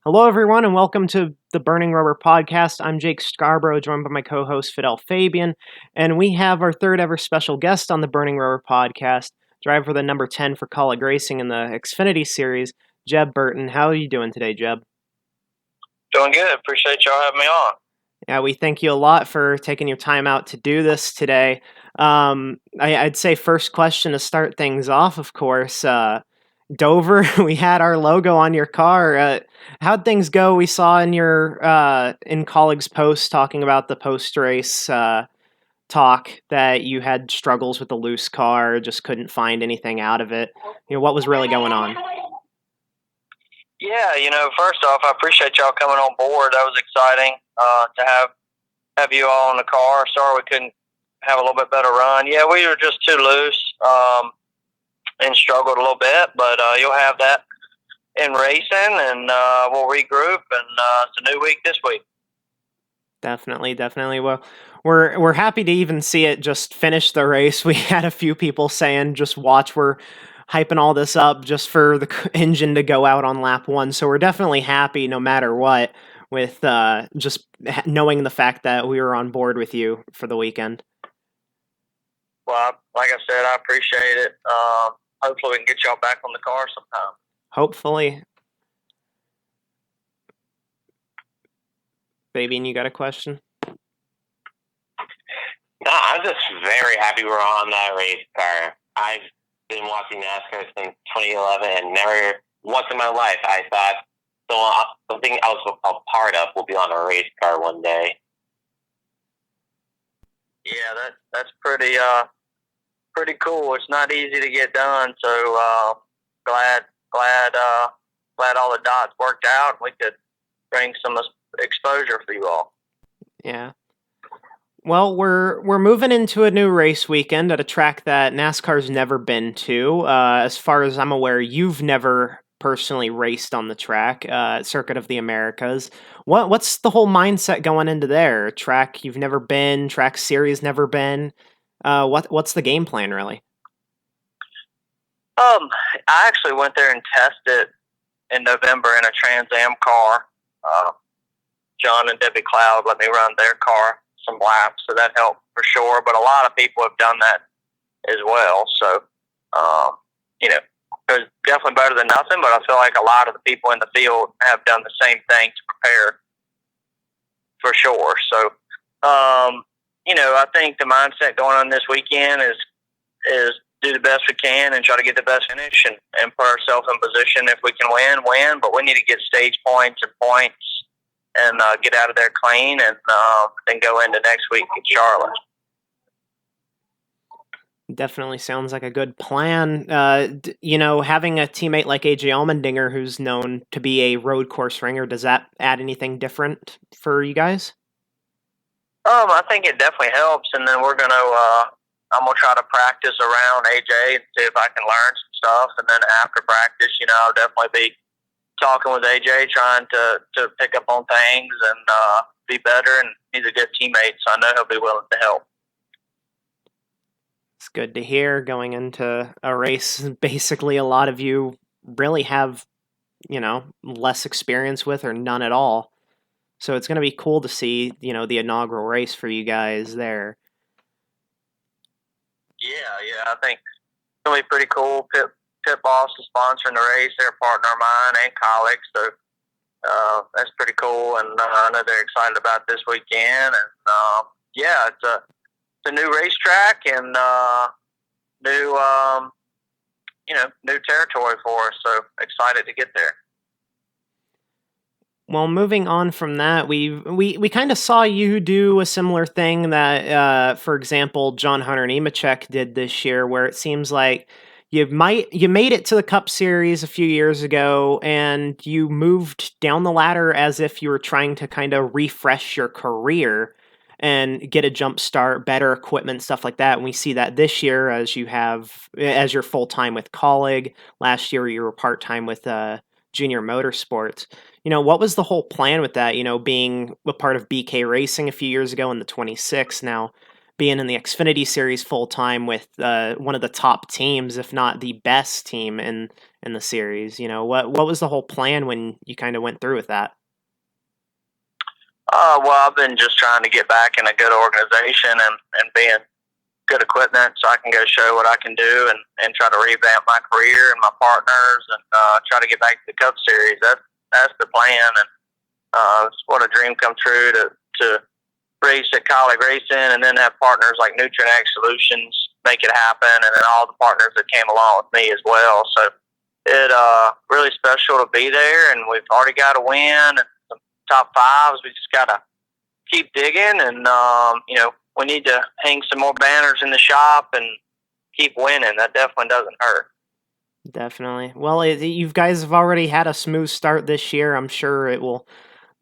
Hello, everyone, and welcome to the Burning Rubber Podcast. I'm Jake Scarborough, joined by my co-host Fidel Fabian, and we have our third ever special guest on the Burning Rubber Podcast, driver the number 10 for Colleague Racing in the Xfinity Series, Jeb Burton. How are you doing today, Jeb? Doing good. Appreciate y'all having me on. Yeah, we thank you a lot for taking your time out to do this today. I'd say first question to start things off, of course. Dover, we had our logo on your car. How'd things go? We saw in your in colleagues' post talking about the post race talk that you had struggles with the loose car, just couldn't find anything out of it. What was really going on? Yeah, first off, I appreciate y'all coming on board. That was exciting to have you all in the car. Sorry we couldn't have a little bit better run. Yeah, we were just too loose and struggled a little bit, but you'll have that in racing, and we'll regroup, and it's a new week this week. Definitely. Well, we're happy to even see it just finish the race. We had a few people saying, just watch, we're hyping all this up just for the engine to go out on lap one. So we're definitely happy no matter what with just knowing the fact that we were on board with you for the weekend. Well, like I said, I appreciate it. Hopefully we can get y'all back on the car sometime. Hopefully. Fabian, you got a question? No, I'm just very happy we're on that race car. I've been watching NASCAR since 2011, and never once in my life I thought something else a part of will be on a race car one day. Yeah, that's pretty cool. It's not easy to get done, so glad all the dots worked out. We could bring some exposure for you all. Yeah. Well, we're moving into a new race weekend at a track that NASCAR's never been to. As far as I'm aware, you've never personally raced on the track, Circuit of the Americas. What's the whole mindset going into there? Track you've never been, track series never been. What's the game plan really? I actually went there and tested in November in a Trans Am car. John and Debbie Cloud let me run their car some laps, so that helped for sure. But a lot of people have done that as well. So, it was definitely better than nothing, but I feel like a lot of the people in the field have done the same thing to prepare for sure. So, I think the mindset going on this weekend is do the best we can and try to get the best finish and put ourselves in position. If we can win, but we need to get stage points and get out of there clean and then go into next week in Charlotte. Definitely sounds like a good plan. Having a teammate like AJ Allmendinger, who's known to be a road course ringer, does that add anything different for you guys? I think it definitely helps, and then I'm gonna try to practice around AJ and see if I can learn some stuff, and then after practice, I'll definitely be talking with AJ, trying to pick up on things and be better, and he's a good teammate, so I know he'll be willing to help. It's good to hear going into a race basically a lot of you really have, less experience with or none at all. So it's going to be cool to see, the inaugural race for you guys there. Yeah, I think it's going to be pretty cool. Pit Boss is sponsoring the race. They're a partner of mine and colleagues, so that's pretty cool. And I know they're excited about this weekend. And it's a new racetrack and new territory for us. So excited to get there. Well, moving on from that, we kind of saw you do a similar thing that, for example, John Hunter Nemechek did this year, where it seems like you made it to the Cup Series a few years ago, and you moved down the ladder as if you were trying to kind of refresh your career and get a jump start, better equipment, stuff like that. And we see that this year as you're full time with Colleague. Last year you were part time with Junior Motorsports. What was the whole plan with that? Being a part of BK Racing a few years ago in the 26, now being in the Xfinity Series full time with one of the top teams, if not the best team in in the series. What was the whole plan when you kind of went through with that? Well, I've been just trying to get back in a good organization and be in good equipment so I can go show what I can do and try to revamp my career and my partners and try to get back to the Cup Series. That's the plan, and it's what a dream come true to race at Colleague Racing and then have partners like Nutrient Solutions make it happen, and then all the partners that came along with me as well. So it really special to be there, and we've already got a win and some top fives. We just got to keep digging, and we need to hang some more banners in the shop and keep winning. That definitely doesn't hurt. Definitely. Well, you guys have already had a smooth start this year. I'm sure it will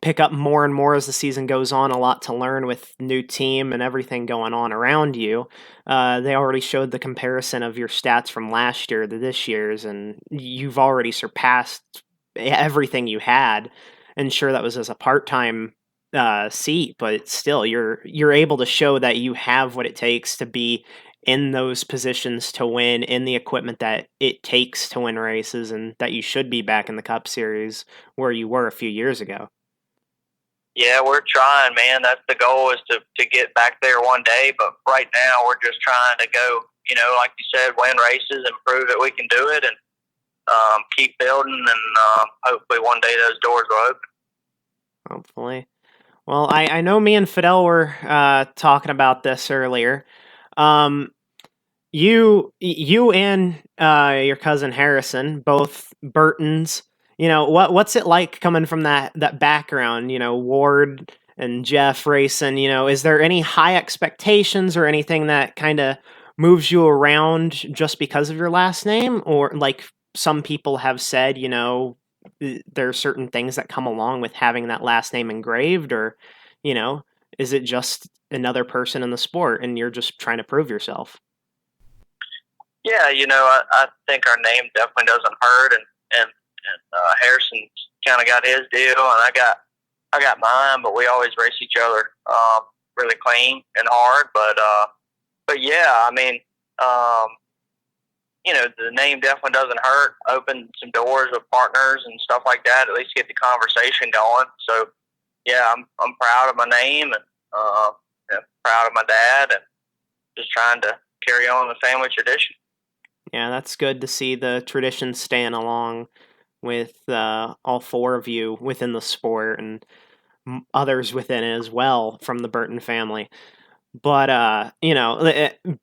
pick up more and more as the season goes on. A lot to learn with new team and everything going on around you. They already showed the comparison of your stats from last year to this year's, and you've already surpassed everything you had. And sure, that was as a part-time seat, but still, you're able to show that you have what it takes to be in those positions to win, in the equipment that it takes to win races, and that you should be back in the Cup Series where you were a few years ago. Yeah, we're trying, man. That's the goal, is to get back there one day. But right now, we're just trying to go, like you said, win races and prove that we can do it, and keep building, and hopefully one day those doors will open. Hopefully. Well, I know me and Fidel were talking about this earlier. You and your cousin Harrison, both Burtons. What's it like coming from that background? Ward and Jeff racing. Is there any high expectations or anything that kind of moves you around just because of your last name, or like some people have said, there are certain things that come along with having that last name engraved, or is it just another person in the sport and you're just trying to prove yourself? Yeah, I think our name definitely doesn't hurt, and Harrison's kind of got his deal, and I got mine, but we always race each other really clean and hard. But yeah, I mean, the name definitely doesn't hurt. Open some doors with partners and stuff like that. At least get the conversation going. So yeah, I'm proud of my name, and proud of my dad, and just trying to carry on the family tradition. Yeah, that's good to see the tradition staying along with all four of you within the sport, and others within it as well from the Burton family. But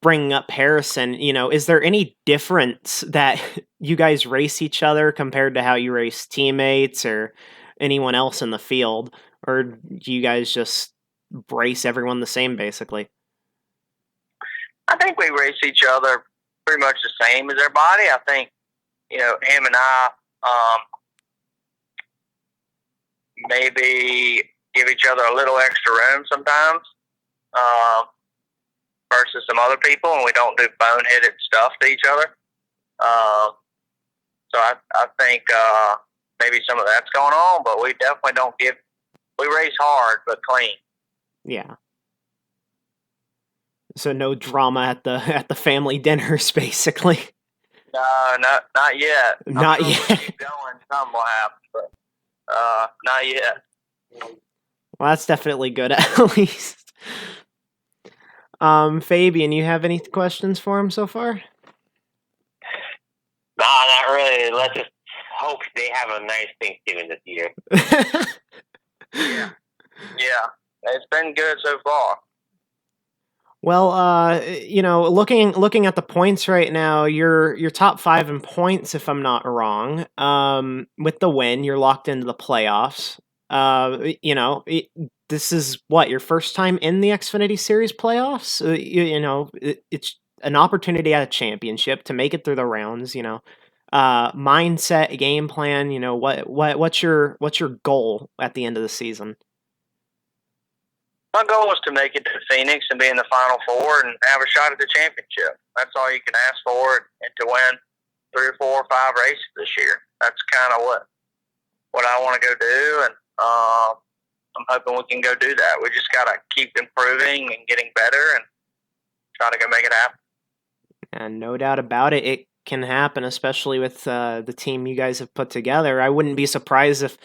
bringing up Harrison, is there any difference that you guys race each other compared to how you race teammates or anyone else in the field, or do you guys just race everyone the same basically? I think we race each other pretty much the same as everybody. I think, him and I maybe give each other a little extra room sometimes versus some other people, and we don't do boneheaded stuff to each other. So I think maybe some of that's going on, but we definitely don't we race hard but clean. Yeah. So no drama at the family dinners, basically. No, not yet. Not sure yet. We'll keep going, something will happen, but not yet. Well, that's definitely good, at least. Fabian, you have any questions for him so far? No, not really. Let's just hope they have a nice Thanksgiving this year. Yeah, it's been good so far. Well, looking at the points right now, you're top 5 in points, if I'm not wrong. With the win, you're locked into the playoffs. This is what, your first time in the Xfinity Series playoffs. It's an opportunity at a championship to make it through the rounds. Mindset, game plan. What's your goal at the end of the season? My goal is to make it to Phoenix and be in the Final Four and have a shot at the championship. That's all you can ask for, and to win 3 or 4 or 5 races this year. That's kind of what I want to go do, and I'm hoping we can go do that. We just got to keep improving and getting better and try to go make it happen. And no doubt about it, it can happen, especially with the team you guys have put together. I wouldn't be surprised if,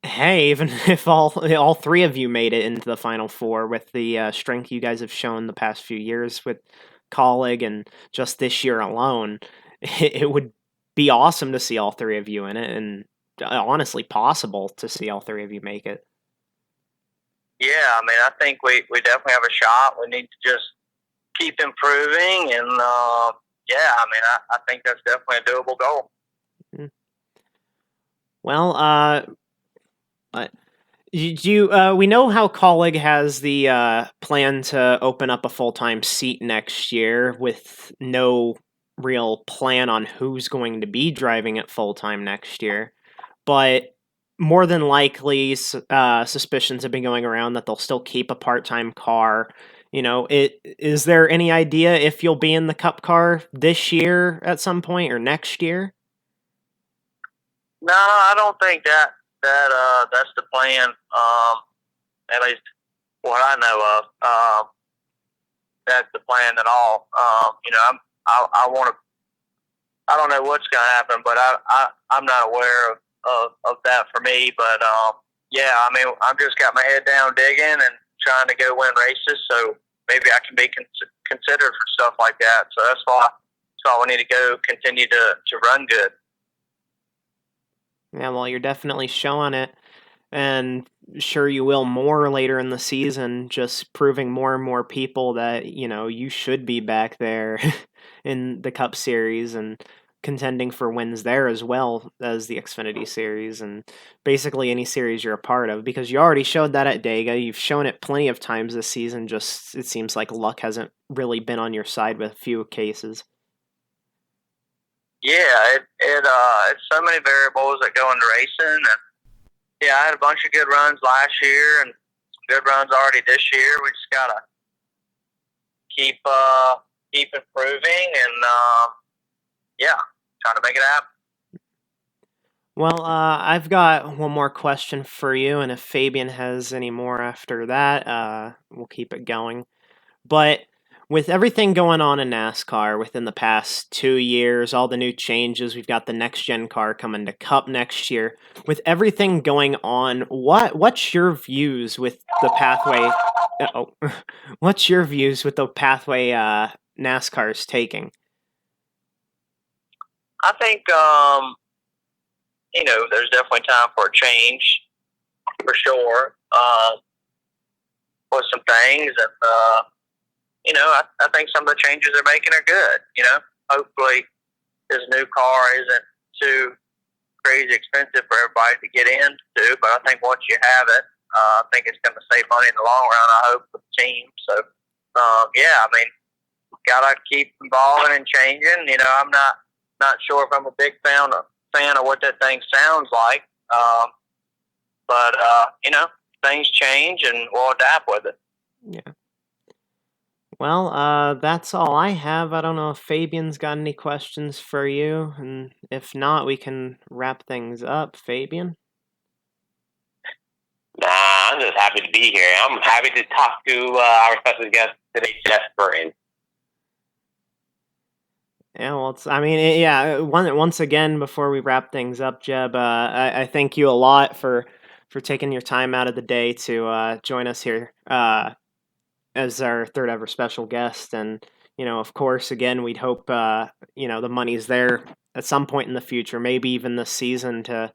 hey, even if all three of you made it into the Final Four with the strength you guys have shown the past few years with Colleague and just this year alone, it would be awesome to see all three of you in it, and honestly possible to see all three of you make it. Yeah, I mean, I think we definitely have a shot. We need to just keep improving, and yeah, I mean, I think that's definitely a doable goal. Well, we know how Colleague has the plan to open up a full-time seat next year with no real plan on who's going to be driving it full-time next year. But more than likely, suspicions have been going around that they'll still keep a part-time car. Is there any idea if you'll be in the Cup car this year at some point or next year? No, I don't think that's the plan. At least what I know of, that's the plan at all. I want to. I don't know what's going to happen, but I'm not aware of that for me. But yeah, I mean, I've just got my head down digging and trying to go win races, so maybe I can be considered for stuff like that. So that's why we need to go continue to run good. Yeah, well, you're definitely showing it, and sure you will more later in the season, just proving more and more people that, you should be back there in the Cup Series and contending for wins there as well as the Xfinity Series and basically any series you're a part of, because you already showed that at Dega. You've shown it plenty of times this season, just it seems like luck hasn't really been on your side with a few cases. Yeah, it's so many variables that go into racing, and yeah, I had a bunch of good runs last year and some good runs already this year. We just gotta keep improving and yeah, trying to make it happen. Well, I've got one more question for you, and if Fabian has any more after that, we'll keep it going. But with everything going on in NASCAR within the past 2 years, all the new changes, we've got the next gen car coming to Cup next year. With everything going on, what's your views with the pathway? What's your views with the pathway NASCAR's taking? I think there's definitely time for a change for sure. With some things, and I think some of the changes they're making are good. Hopefully this new car isn't too crazy expensive for everybody to get into, but I think once you have it, I think it's going to save money in the long run, I hope, for the team. So, yeah, I mean, gotta keep evolving and changing. I'm not sure if I'm a big fan of what that thing sounds like, but things change and we'll adapt with it. Yeah. Well, that's all I have. I don't know if Fabian's got any questions for you, and if not, we can wrap things up. Fabian? Nah, I'm just happy to be here. I'm happy to talk to our special guest today, Jeff Burton. Yeah, well, once again, before we wrap things up, Jeb, I thank you a lot for taking your time out of the day to join us here as our third ever special guest. And, of course, again, we'd hope, the money's there at some point in the future, maybe even this season, to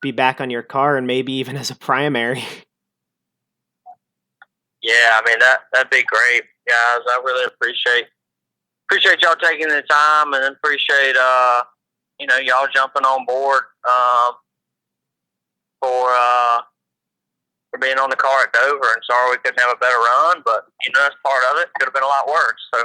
be back on your car and maybe even as a primary. Yeah, I mean, that'd be great, guys. I really appreciate y'all taking the time, and appreciate y'all jumping on board for being on the car at Dover. And sorry we couldn't have a better run, but that's part of it. Could have been a lot worse. So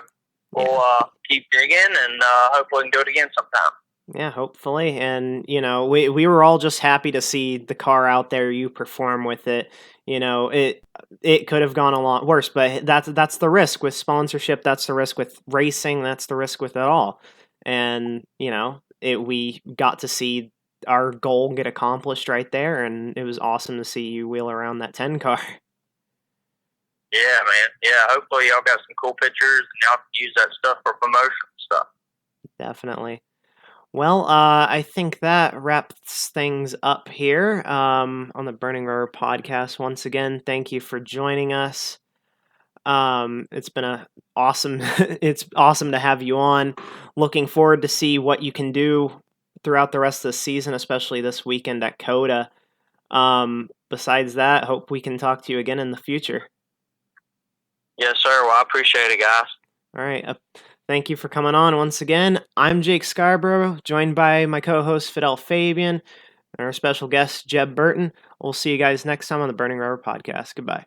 we'll keep digging, and hopefully we can do it again sometime. Yeah, hopefully. And, we were all just happy to see the car out there, you perform with it. It could have gone a lot worse, but that's the risk with sponsorship. That's the risk with racing. That's the risk with it all. And, we got to see our goal get accomplished right there. And it was awesome to see you wheel around that 10 car. Yeah, man. Yeah, hopefully y'all got some cool pictures and y'all can use that stuff for promotion stuff. Definitely. Well, I think that wraps things up here on the Burning Rower podcast. Once again, thank you for joining us. It's been a awesome. It's awesome to have you on. Looking forward to see what you can do throughout the rest of the season, especially this weekend at Coda. Besides that, hope we can talk to you again in the future. Yes, sir. Well, I appreciate it, guys. All right. Thank you for coming on once again. I'm Jake Scarborough, joined by my co-host Fidel Fabian and our special guest Jeb Burton. We'll see you guys next time on the Burning Rower podcast. Goodbye.